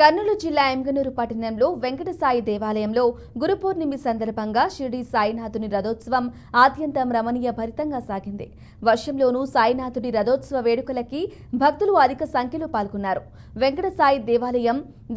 కర్నూలు జిల్లా ఎమ్గనూరు పట్టణంలో వెంకటసాయి దేవాలయంలో గురు పూర్ణిమ సందర్భంగా షిరిడి సాయినాథుని రథోత్సవం ఆద్యంతం రమణీయ భరితంగా సాగింది. వర్షంలోనూ సాయినాథుడి రథోత్సవ వేడుకలకి భక్తులు అధిక సంఖ్యలో పాల్గొన్నారు. వెంకటసాయి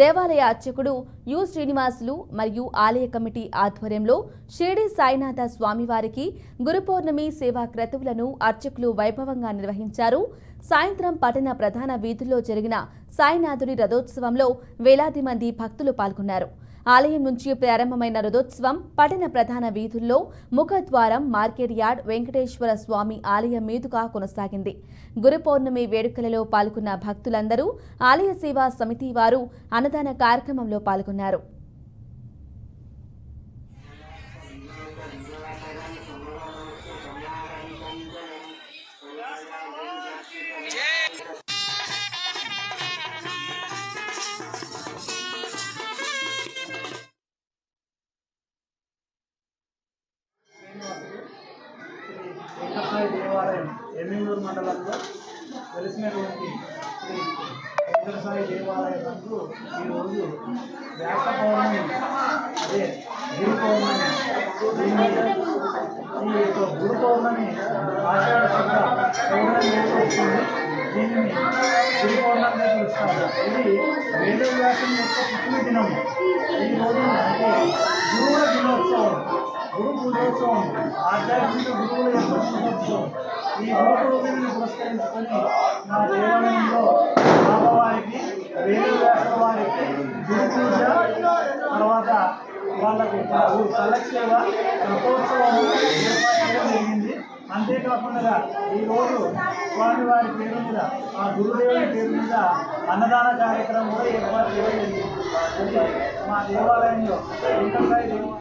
దేవాలయ అర్చకుడు యు శ్రీనివాసులు మరియు ఆలయ కమిటీ ఆధ్వర్యంలో షిరిడి సాయినాథ స్వామివారికి గురు పౌర్ణమి సేవా క్రతువులను అర్చకులు వైభవంగా నిర్వహించారు. సాయంత్రం పట్టణ ప్రధాన వీధుల్లో జరిగిన సాయినాథుడి రథోత్సవంలో వేలాది మంది భక్తులు పాల్గొన్నారు. ఆలయం నుంచి ప్రారంభమైన రథోత్సవం పట్టణ ప్రధాన వీధుల్లో ముఖద్వారం, మార్కెట్ యార్డ్, వెంకటేశ్వర స్వామి ఆలయం మీదుగా కొనసాగింది. గురు పౌర్ణమి వేడుకలలో పాల్గొన్న భక్తులందరూ ఆలయ సేవా సమితి వారు అన్నదాన కార్యక్రమంలో పాల్గొన్నారు. వెంకటసాయి దేవాలయం ఎమ్మెగనూరు మండలంలో వెలిసినటువంటి శ్రీ వెంకటసాయి దేవాలయం నందు ఈరోజు వ్యాస పౌర్ణమి, అదే గురు పౌర్ణమి. ఈ యొక్క గురు పౌర్ణమి ఆషాఢ శుద్ధ పౌర్ణమి వస్తుంది. దీనిని గురు పౌర్ణమిగా పిలుస్తారు. ఇది వేదవ్యాసం యొక్క పుట్టిన దినము. ఈ రోజు అంటే గురువుల దినోత్సవం, గురు పూజోత్సవం, ఆధ్యాత్మిక గురువుల యొక్క పూజోత్సవం. ఈ గురు పూజను పురస్కరించుకొని నా దేవాలయంలో బాబావారికి, వేదవ్యాస వారికి గురు పూజ, తర్వాత వాళ్ళకు కలక్షేవ రథోత్సవం ఏర్పాటు చేయడం జరిగింది. అంతేకాకుండా ఈరోజు స్వామివారి పేరు మీద, ఆ గురుదేవుని పేరు మీద అన్నదాన కార్యక్రమం కూడా ఏర్పాటు చేయడం జరిగింది. మా దేవాలయంలో వెంకటసాయి దేవాలయం